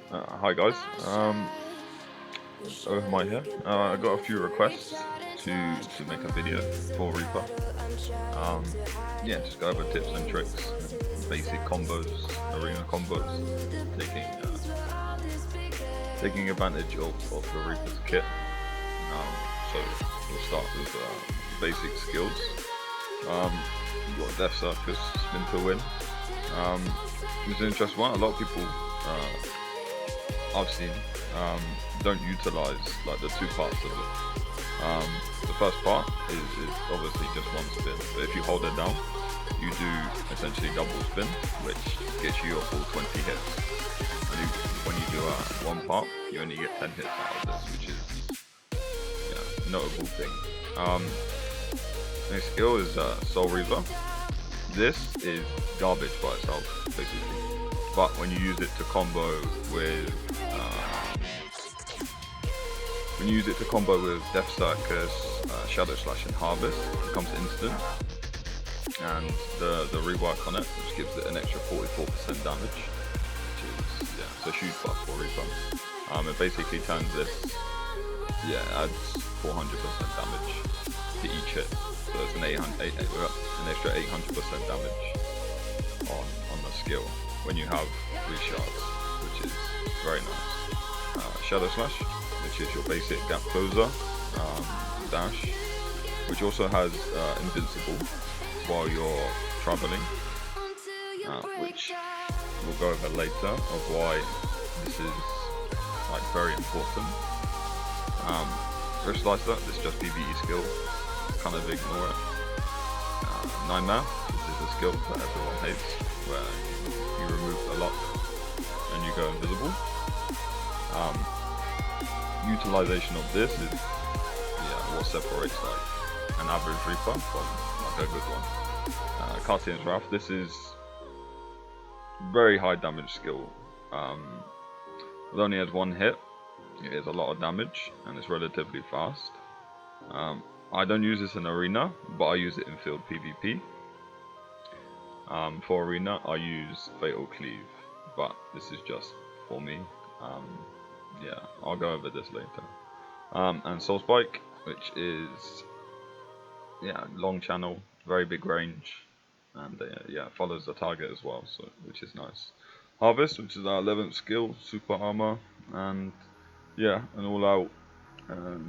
Hi guys, over my here. I got a few requests to make a video for Reaper. Um, yeah, just go over tips and tricks, and basic combos, arena combos, taking taking advantage of the Reaper's kit. So we'll start with basic skills. You got Death Circus, Spin to Win. It's an interesting one. A lot of people I've seen don't utilize like the two parts of it. The first part is obviously just one spin, but if you hold it down, you do essentially double spin, which gets you your full 20 hits. And when you do one part, you only get 10 hits out of this, which is a notable thing. Next skill is Soul Reaver. This is garbage by itself, basically. But when you use it to combo with Death Circus, Shadow Slash, and Harvest, it becomes instant, and the rework on it, which gives it an extra 44% damage, which is it's a huge buff for Reaper. It basically turns this, adds 400% damage to each hit, so it's an extra 800% damage on the skill when you have 3 shards, which is very nice. Shadow Slash, which is your basic gap closer, dash, which also has invincible while you're traveling, which we'll go over later of why this is like very important. Wrist Slicer, this is just PvE skill, kind of ignore it. Nightmare, this is a skill that everyone hates, where you remove the lock and you go invisible. Utilization of this is what separates like an average Reaper from like a good one. Cartian's Wrath, this is very high damage skill. It only has one hit, it is a lot of damage, and it's relatively fast. I don't use this in arena, but I use it in field PvP. For arena, I use Fatal Cleave, but this is just for me. I'll go over this later. And Soul Spike, which is long channel, very big range, and follows the target as well, so which is nice. Harvest, which is our 11th skill, super armor, and an all-out.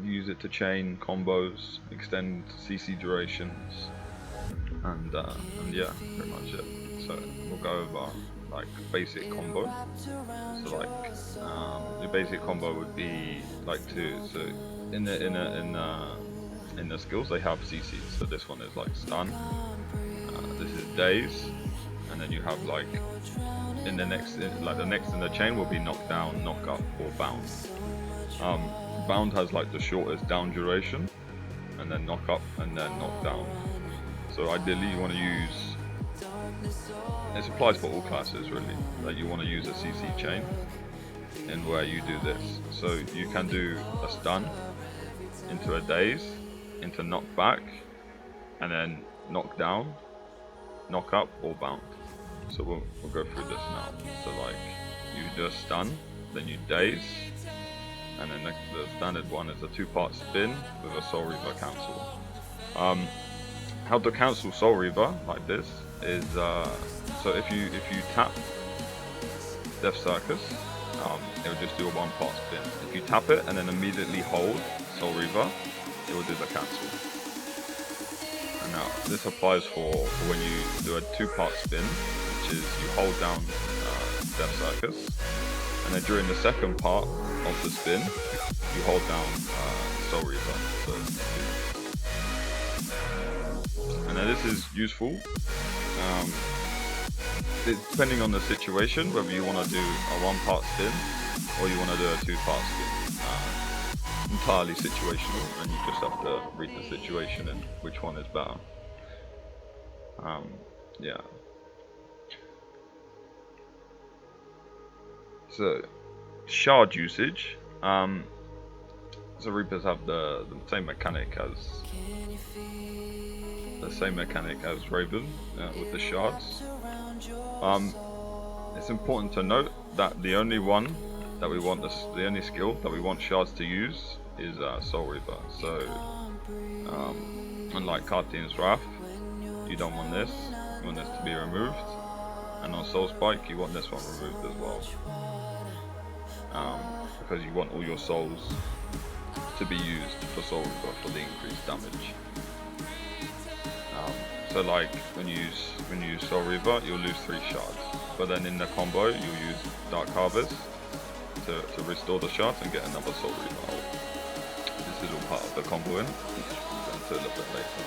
Use it to chain combos, extend CC durations, and pretty much it. So we'll go over like basic combo. So like your basic combo would be like in the skills they have CC. So this one is like stun. This is daze, and then you have like the next in the chain will be knock down, knock up, or bound. Bound has like the shortest down duration, and then knock up, and then knock down. So ideally you want to use, it applies for all classes really, that you want to use a CC chain in where you do this. So you can do a stun into a daze, into knock back, and then knock down, knock up, or bound. So we'll go through this now. So like you do a stun, then you daze, and then the standard one is a 2-part spin with a Soul Reaver cancel. How to cancel Soul Reaver like this is so if you tap Death Circus, it will just do a 1-part spin. If you tap it and then immediately hold Soul Reaver, it will do the cancel. And now this applies for when you do a 2-part spin, which is you hold down Death Circus, and then during the second part of the spin, you hold down Soul Reaver. And then this is useful, depending on the situation, whether you want to do a 1-part spin or you want to do a 2-part spin. Entirely situational, and you just have to read the situation and which one is better. So shard usage. So Reapers have the same mechanic as Raven with the shards. It's important to note that the only one that we want the only skill that we want shards to use is Soul Reaper. So unlike Cartian's Wrath, you don't want this. You want this to be removed, and on Soul Spike, you want this one removed as well, because you want all your souls to be used for Soul Reaper for the increased damage. So like when you use Soul Reaper, you'll lose 3 shards, but then in the combo you'll use Dark Harvest to restore the shards and get another Soul Reaper out. This is all part of the combo in, which we'll go into a little bit later.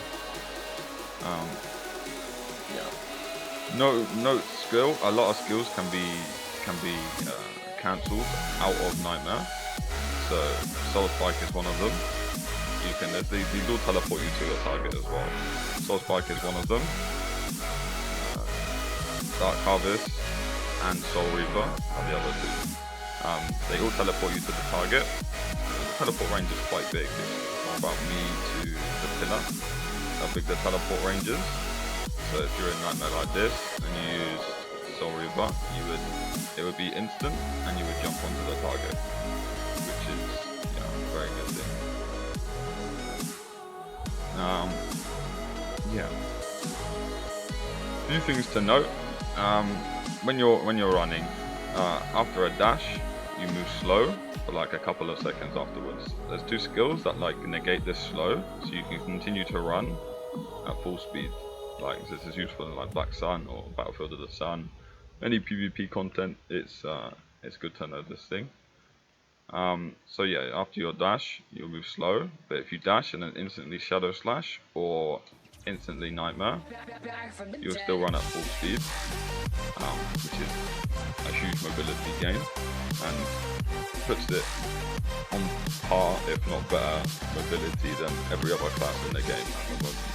Note skill. A lot of skills can be cancelled out of Nightmare. So Soul Spike is one of them. You can these all teleport you to your target as well. Soul Spike is one of them. Dark Harvest and Soul Reaper are the other 2. They all teleport you to the target. The teleport range is quite big. It's more about me to the pillar. How big the teleport range is. So if you're in Nightmare like this and you use Soul Reaper, it would be instant and you would jump onto the target, which is a very good thing. Few things to note. When you're running, after a dash, you move slow for like a couple of seconds afterwards. There's 2 skills that like negate this slow, so you can continue to run at full speed. Like this is useful in like Black Sun or Battlefield of the Sun. Any PvP content, it's good to know this thing. So yeah, after your dash, you'll move slow, but if you dash and then instantly Shadow Slash or instantly Nightmare, you'll still run at full speed, which is a huge mobility gain and puts it on par, if not better, mobility than every other class in the game at the moment.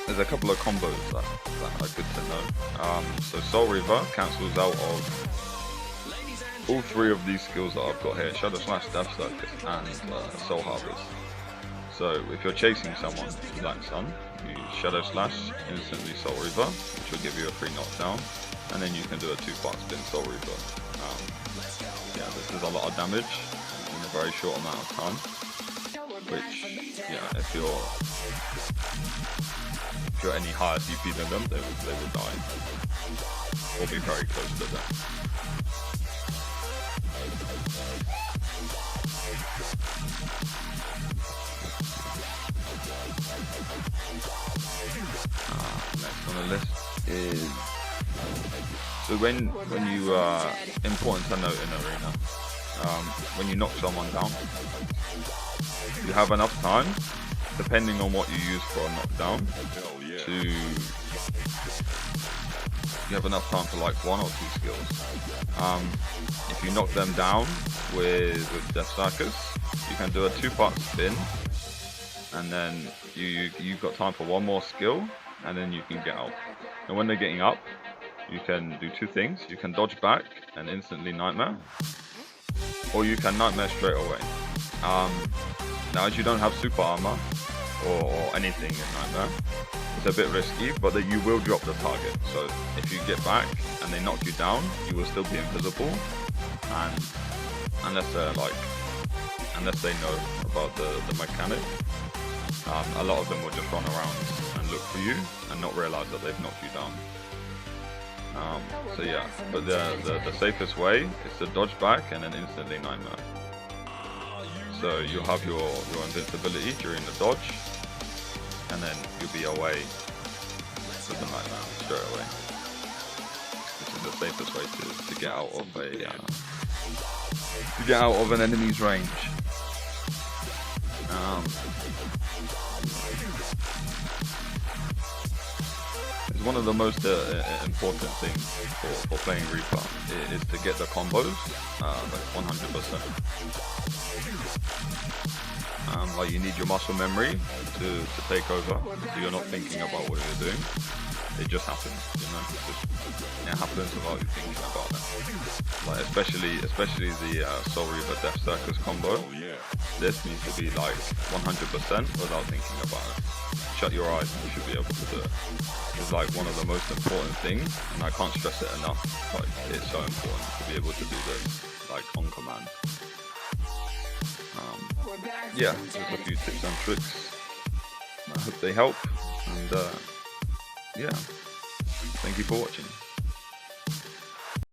There's a couple of combos that are good to know. So Soul Reaver cancels out of all 3 of these skills that I've got here: Shadow Slash, Death Circus, and Soul Harvest. So if you're chasing someone in Black Sun, you use Shadow Slash, instantly Soul Reaver, which will give you a free knockdown, and then you can do a 2-part spin Soul Reaver. This is a lot of damage in a very short amount of time, which, if you're any higher CP than them, they will die, or be very close to them. Next on the list is, so when you important to note in Arena, when you knock someone down, you have enough time, depending on what you use for a knockdown, you have enough time for like 1 or 2 skills. If you knock them down with Death Circus, you can do a 2-part spin, and then you've got time for 1 more skill, and then you can get out. And when they're getting up, you can do 2 things. You can dodge back and instantly Nightmare, or you can Nightmare straight away. Now, as you don't have super armor or anything in Nightmare, it's a bit risky, but that you will drop the target. So if you get back and they knock you down, you will still be invisible, and unless they know about the mechanic, a lot of them will just run around and look for you and not realize that they've knocked you down. So yeah, but the safest way is to dodge back and then instantly Nightmare. So you'll have your invincibility during the dodge, and then you'll be away with the Nightmare straight away, which is the safest way to get out of an enemy's range. It's one of the most important things for playing Reaper is to get the combos like 100%. Like you need your muscle memory to take over, so you're not thinking about what you're doing. it just happens, you know. It happens without you thinking about it. Like especially the Soul Reaver Death Circus combo. This needs to be like 100% without thinking about it. Shut your eyes and you should be able to do it. It's like one of the most important things, and I can't stress it enough. Like it's so important to be able to do this like on command. Yeah, there's a few tips and tricks. I hope they help, and yeah, thank you for watching.